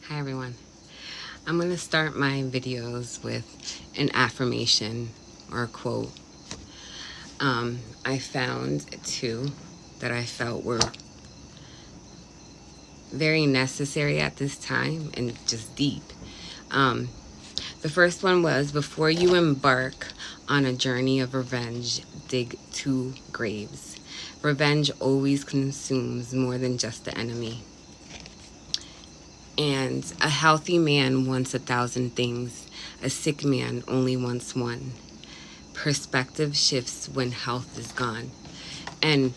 Hi everyone. I'm going to start my videos with an affirmation or a quote. I found two that I felt were very necessary at this time and just deep. Um, the first one was, before you embark on a journey of revenge, dig two graves. Revenge always consumes more than just the enemy. And a healthy man wants 1,000 things. A sick man only wants one. Perspective shifts when health is gone. And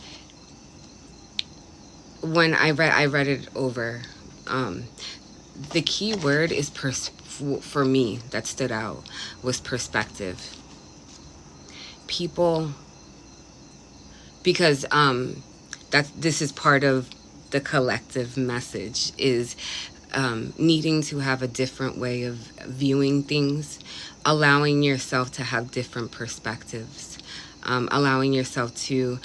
when I read it over, the key word is for me that stood out was perspective. People, because that this is part of the collective message, is needing to have a different way of viewing things, allowing yourself to have different perspectives, allowing yourself to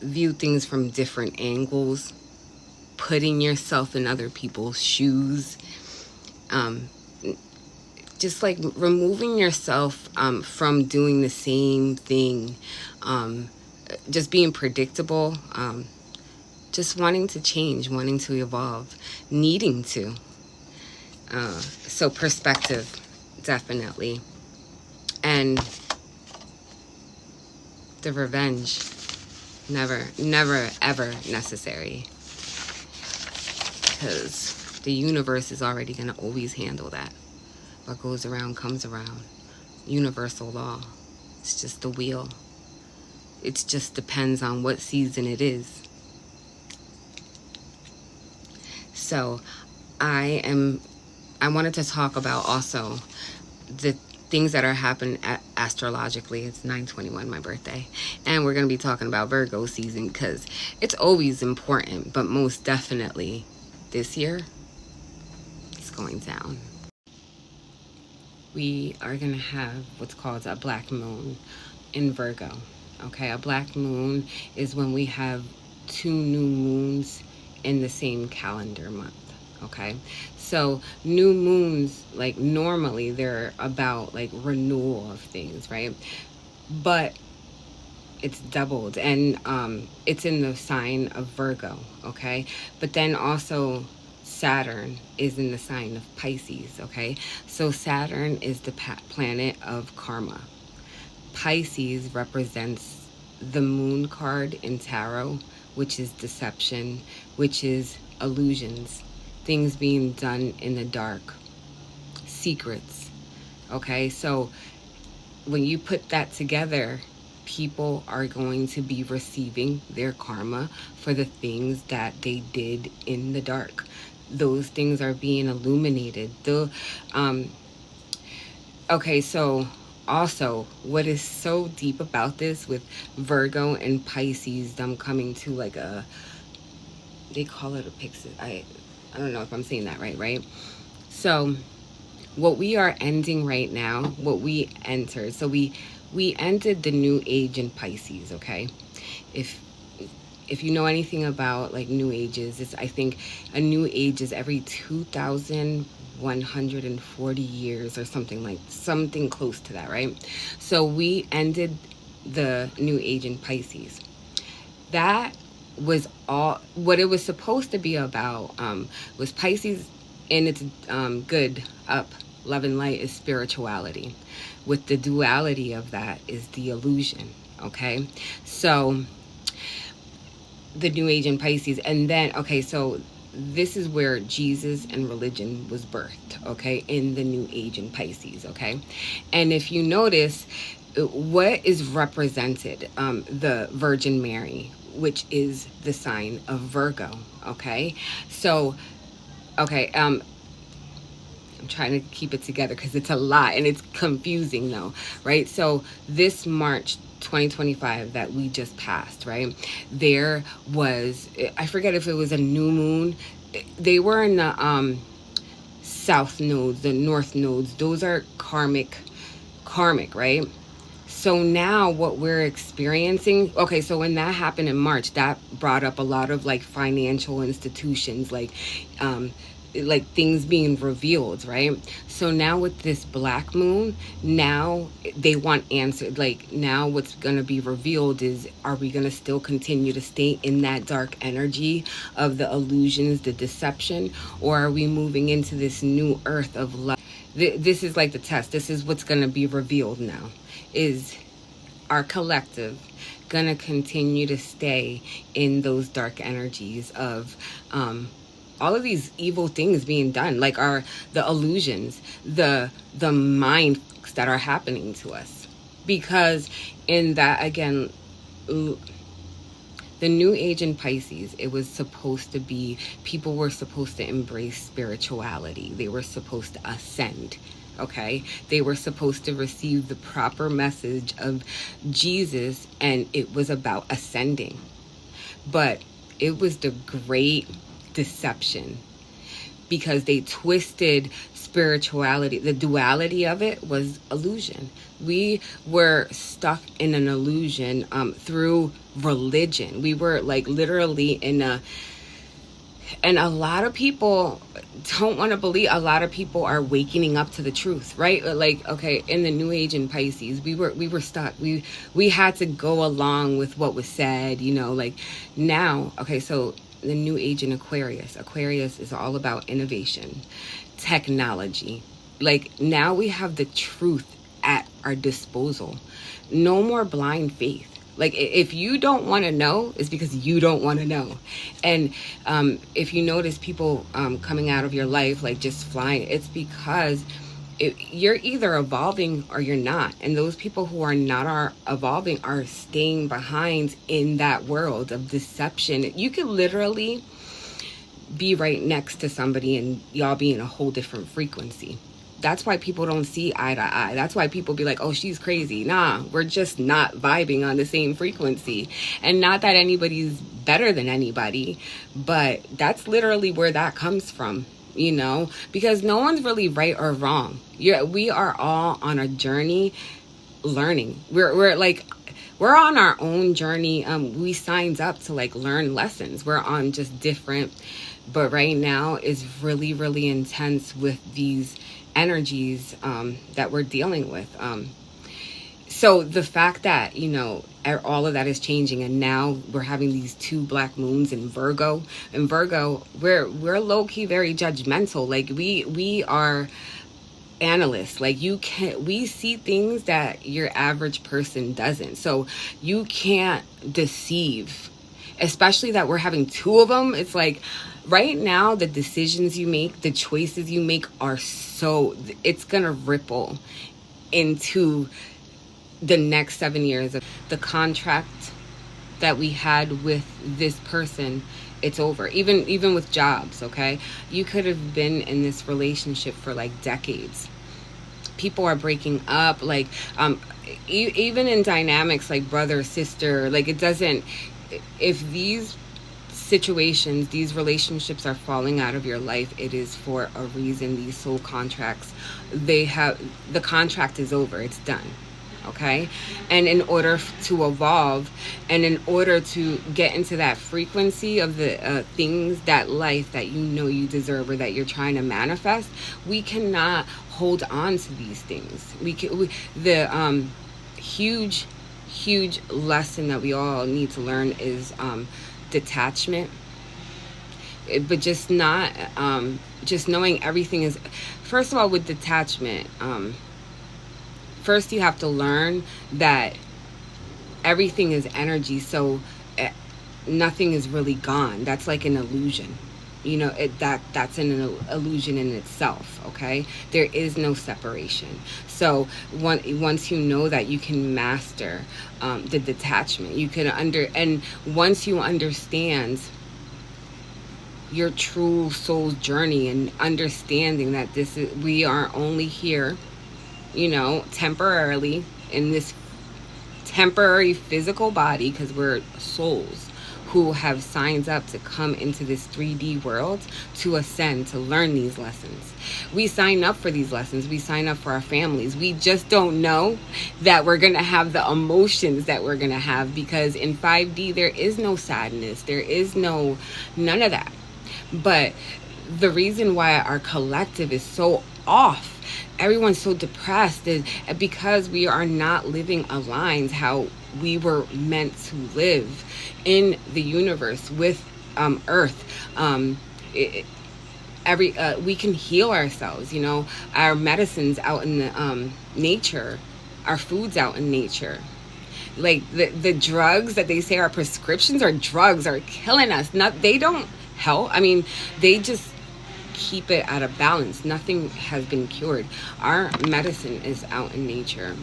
view things from different angles, putting yourself in other people's shoes, just like removing yourself from doing the same thing, just being predictable, just wanting to change, wanting to evolve, needing to. So perspective, definitely. And the revenge, never, ever necessary. Because the universe is already going to always handle that. What goes around comes around. Universal law. It's just the wheel. It just depends on what season it is. So I wanted to talk about also the things that are happening astrologically. It's 9/21, my birthday. And we're going to be talking about Virgo season because it's always important, but most definitely this year, it's going down. We are going to have what's called a black moon in Virgo. Okay, a black moon is when we have two new moons in the same calendar month. Okay, so new moons, like normally they're about like renewal of things, right? But it's doubled, and it's in the sign of Virgo. Okay, but then also Saturn is in the sign of Pisces. Okay, so Saturn is the planet of karma. Pisces represents the moon card in tarot, which is deception, which is illusions, things being done in the dark, secrets. Okay, so when you put that together, people are going to be receiving their karma for the things that they did in the dark. Those things are being illuminated. Okay, so also, what is so deep about this with Virgo and Pisces, them coming to like they call it a pixie. I don't know if I'm saying that right? So, what we are ending right now, what we entered, so we ended the new age in Pisces, okay? If you know anything about like new ages, it's, I think a new age is every 2,140 years or something close to that, right? So we ended the new age in Pisces. That was all what it was supposed to be about. Was Pisces in its good up love and light is spirituality, with the duality of that is the illusion. Okay, so the new age in Pisces. And then, okay, so this is where Jesus and religion was birthed, okay, in the new age in Pisces, okay? And if you notice, what is represented, the Virgin Mary, which is the sign of Virgo, okay? So, okay, I'm trying to keep it together because it's a lot and it's confusing though, right? So this March 2025 that we just passed, right? There was, I forget if it was a new moon. They were in the south nodes, the north nodes. Those are karmic, right? So now what we're experiencing, okay, so when that happened in March, that brought up a lot of like financial institutions, like like things being revealed, right? So now with this black moon, now they want answered. Like now what's going to be revealed is, are we going to still continue to stay in that dark energy of the illusions, the deception, or are we moving into this new earth of love? This is like the test. This is what's going to be revealed now. Is our collective gonna continue to stay in those dark energies of all of these evil things being done, like the illusions, the minds that are happening to us? Because in that, again, the new age in Pisces, it was supposed to be, people were supposed to embrace spirituality. They were supposed to ascend. Okay, they were supposed to receive the proper message of Jesus, and it was about ascending. But it was the great deception, because they twisted spirituality. The duality of it was illusion. We were stuck in an illusion through religion. We were like literally in a, and a lot of people don't want to believe. A lot of people are waking up to the truth, right? Like, okay, in the new age in Pisces, we were stuck. We had to go along with what was said, like now. Okay, so the new age in Aquarius is all about innovation, technology. Like now we have the truth at our disposal. No more blind faith. Like if you don't want to know, it's because you don't want to know. And if you notice people coming out of your life, like just flying, it's because you're either evolving or you're not. And those people who are not evolving are staying behind in that world of deception. You could literally be right next to somebody and y'all be in a whole different frequency. That's why people don't see eye to eye. That's why people be like, oh, she's crazy. Nah, we're just not vibing on the same frequency. And not that anybody's better than anybody, but that's literally where that comes from, because no one's really right or wrong. We are all on a journey learning. We're on our own journey. We signed up to like learn lessons. We're on just different, but right now is really, really intense with these energies that we're dealing with. So the fact that, all of that is changing, and now we're having these 2 black moons in Virgo. And Virgo, we're low-key very judgmental. Like we are analysts. Like we see things that your average person doesn't. So you can't deceive, especially that we're having 2 of them. It's like right now, the decisions you make, the choices you make it's gonna ripple into the next 7 years. Of the contract that we had with this person, it's over. Even with jobs, okay? You could have been in this relationship for like decades. People are breaking up, like even in dynamics like brother, sister, like it doesn't, if these situations, these relationships are falling out of your life, it is for a reason. These soul contracts, the contract is over, it's done. Okay, and in order to evolve, and in order to get into that frequency of the things, that life that you deserve, or that you're trying to manifest, we cannot hold on to these things. The huge lesson that we all need to learn is detachment. But just not just knowing everything is, first of all, with detachment, first you have to learn that everything is energy. So nothing is really gone. That's like an illusion. That's an illusion in itself. Okay, there is no separation. So once you know that, you can master the detachment. You can and once you understand your true soul's journey, and understanding that we are only here, temporarily in this temporary physical body, because we're souls who have signed up to come into this 3D world to ascend, to learn these lessons. We sign up for these lessons. We sign up for our families. We just don't know that we're going to have the emotions that we're going to have, because in 5D, there is no sadness. There is none of that. But the reason why our collective is so off, everyone's so depressed, is because we are not living aligned how we were meant to live in the universe with earth. It, every We can heal ourselves, you know, our medicines out in the nature, our foods out in nature. Like the drugs that they say are prescriptions or drugs are killing us. Not, they don't help. I mean, they just keep it out of balance. Nothing has been cured. Our medicine is out in nature.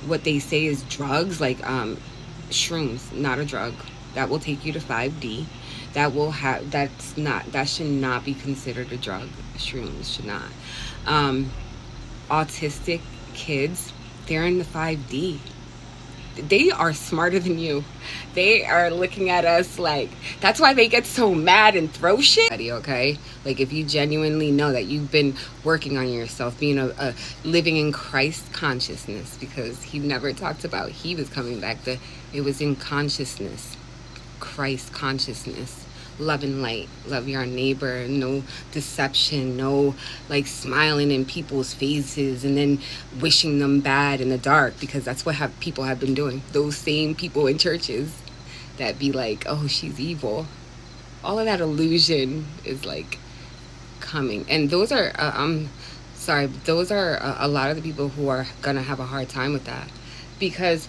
What they say is drugs, like shrooms, not a drug. That will take you to 5D. That will have, that's not, that should not be considered a drug. Shrooms should not. Um, Autistic kids, they're in the 5D. They are smarter than you. They are looking at us like, that's why they get so mad and throw shit. Okay, like if you genuinely know that you've been working on yourself, being a living in Christ consciousness, because he never talked about he was coming back. It was in consciousness, Christ consciousness. Love and light, love your neighbor, no deception, no like smiling in people's faces and then wishing them bad in the dark, because that's what people have been doing. Those same people in churches that be like, oh, she's evil, all of that illusion is like coming. And those are I'm sorry, those are a lot of the people who are gonna have a hard time with that, because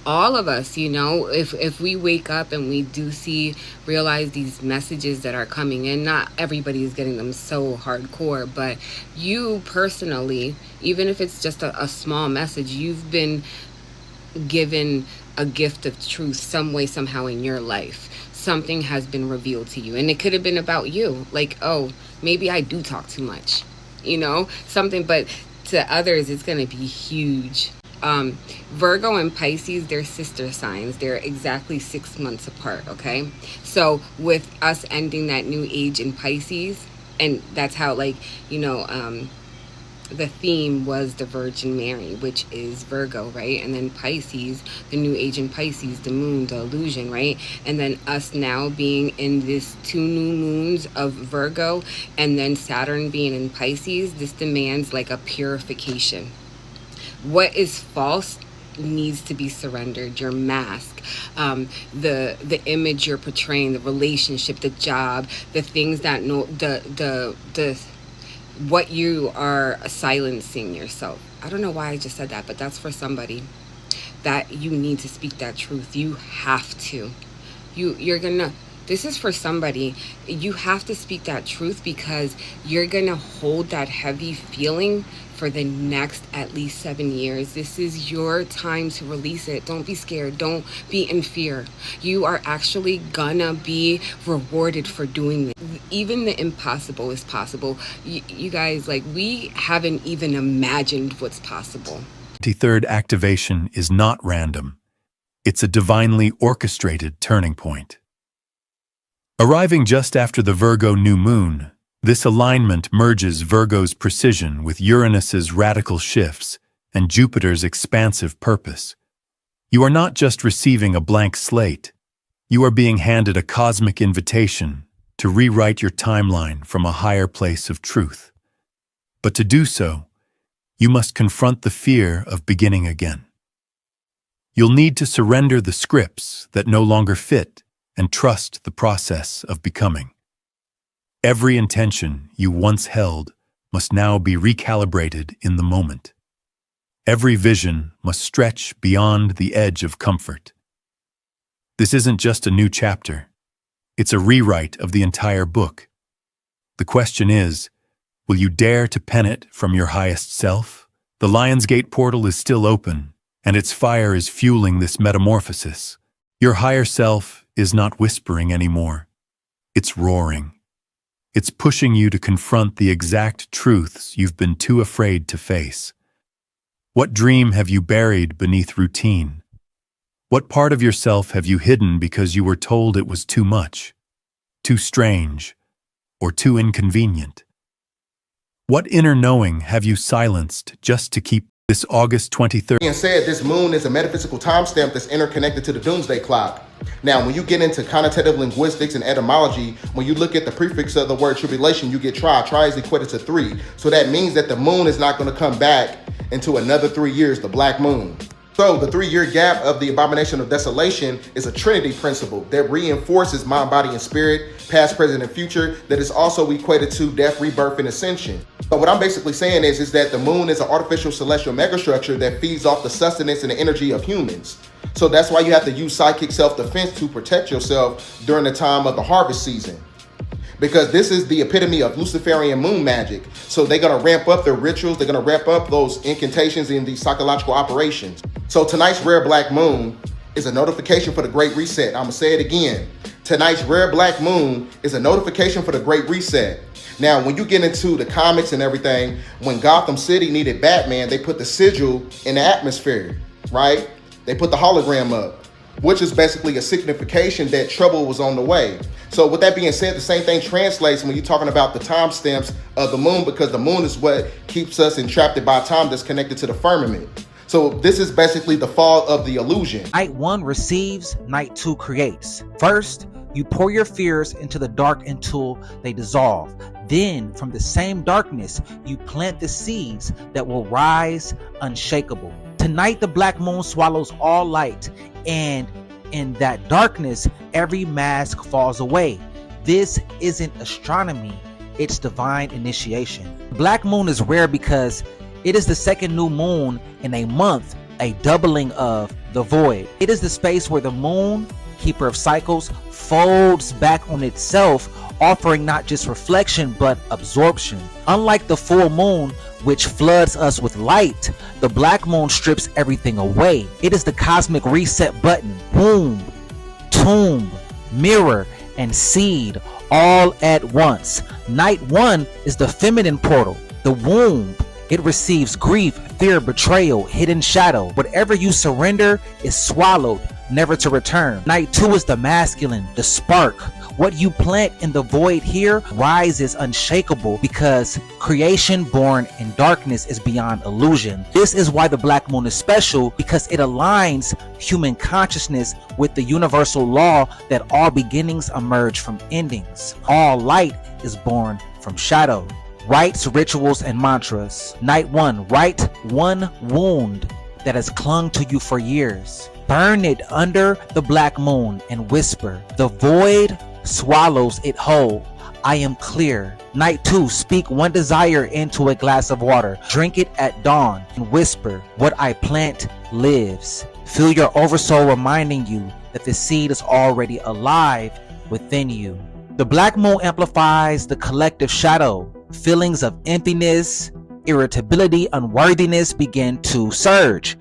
all of us, you know, if we wake up and we do see, realize these messages that are coming in, not everybody is getting them so hardcore, but you personally, even if it's just a small message, you've been given a gift of truth some way, somehow in your life. Something has been revealed to you, and it could have been about you, like, oh, maybe I do talk too much, you know, something. But to others it's going to be huge. Virgo and Pisces, they're sister signs. They're exactly 6 months apart, okay? So with us ending that new age in Pisces, and that's how, like, you know, the theme was the Virgin Mary, which is Virgo, right? And then Pisces, the new age in Pisces, the moon, the illusion, right? And then us now being in this 2 new moons of Virgo, and then Saturn being in Pisces, this demands like a purification. What is false needs to be surrendered. Your mask, the image you're portraying, the relationship, the job, the things that no, the what you are silencing yourself. I don't know why I just said that, but that's for somebody that you need to speak that truth. You have to. You're gonna, this is for somebody. You have to speak that truth, because you're gonna hold that heavy feeling for the next at least 7 years. This is your time to release it. Don't be scared. Don't be in fear. You are actually gonna be rewarded for doing this. Even the impossible is possible. You guys, like, we haven't even imagined what's possible. 23rd activation is not random. It's a divinely orchestrated turning point. Arriving just after the Virgo new moon, this alignment merges Virgo's precision with Uranus's radical shifts and Jupiter's expansive purpose. You are not just receiving a blank slate. You are being handed a cosmic invitation to rewrite your timeline from a higher place of truth. But to do so, you must confront the fear of beginning again. You'll need to surrender the scripts that no longer fit and trust the process of becoming. Every intention you once held must now be recalibrated in the moment. Every vision must stretch beyond the edge of comfort. This isn't just a new chapter. It's a rewrite of the entire book. The question is, will you dare to pen it from your highest self? The Lionsgate portal is still open, and its fire is fueling this metamorphosis. Your higher self is not whispering anymore. It's roaring. It's pushing you to confront the exact truths you've been too afraid to face. What dream have you buried beneath routine? What part of yourself have you hidden because you were told it was too much, too strange, or too inconvenient? What inner knowing have you silenced just to keep This August 23rd. Being said, this moon is a metaphysical timestamp that's interconnected to the doomsday clock. Now, when you get into connotative linguistics and etymology, when you look at the prefix of the word tribulation, you get tri. Tri is equated to 3. So that means that the moon is not going to come back into another 3 years, the black moon. So the 3-year gap of the abomination of desolation is a trinity principle that reinforces mind, body, and spirit, past, present, and future, that is also equated to death, rebirth, and ascension. So what I'm basically saying is that the moon is an artificial celestial megastructure that feeds off the sustenance and the energy of humans. So that's why you have to use psychic self-defense to protect yourself during the time of the harvest season. Because this is the epitome of Luciferian moon magic. So they're going to ramp up their rituals. They're going to ramp up those incantations and these psychological operations. So tonight's rare black moon is a notification for the Great Reset. I'm going to say it again. Tonight's rare black moon is a notification for the Great Reset. Now, when you get into the comics and everything, when Gotham City needed Batman, they put the sigil in the atmosphere, right? They put the hologram up, which is basically a signification that trouble was on the way. So with that being said, the same thing translates when you're talking about the timestamps of the moon, because the moon is what keeps us entrapped by time that's connected to the firmament. So this is basically the fall of the illusion. Night 1 receives, Night 2 creates. First, you pour your fears into the dark until they dissolve. Then, from the same darkness, you plant the seeds that will rise unshakable. Tonight, the black moon swallows all light, and in that darkness, every mask falls away. This isn't astronomy, it's divine initiation. Black moon is rare because it is the second new moon in a month, a doubling of the void. It is the space where the moon, keeper of cycles, folds back on itself, offering not just reflection but absorption. Unlike the full moon, which floods us with light, the black moon strips everything away. It is the cosmic reset button. Womb, tomb, mirror, and seed all at once. Night 1 is the feminine portal, the womb. It receives grief, fear, betrayal, hidden shadow. Whatever you surrender is swallowed, never to return. Night 2 is the masculine, the spark. What you plant in the void here rises unshakable, because creation born in darkness is beyond illusion. This is why the black moon is special, because it aligns human consciousness with the universal law that all beginnings emerge from endings. All light is born from shadow. Rites, rituals, and mantras. Night 1, write one wound that has clung to you for years. Burn it under the black moon and whisper. The void swallows it whole. I am clear. Night 2, speak one desire into a glass of water. Drink it at dawn and whisper, what I plant lives. Feel your oversoul reminding you that the seed is already alive within you. The black moon amplifies the collective shadow. Feelings of emptiness, irritability, unworthiness begin to surge.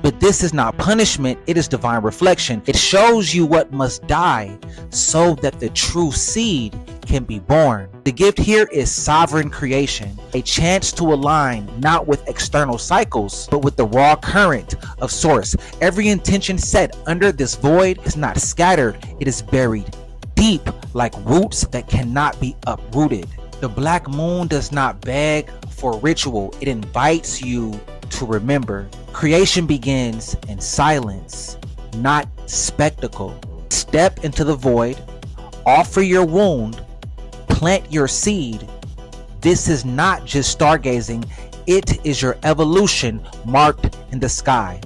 But this is not punishment, it is divine reflection. It shows you what must die so that the true seed can be born. The gift here is sovereign creation, a chance to align not with external cycles, but with the raw current of source. Every intention set under this void is not scattered, it is buried deep like roots that cannot be uprooted. The black moon does not beg for ritual, it invites you to remember. Creation begins in silence, not spectacle. Step into the void, offer your wound, plant your seed. This is not just stargazing, it is your evolution marked in the sky.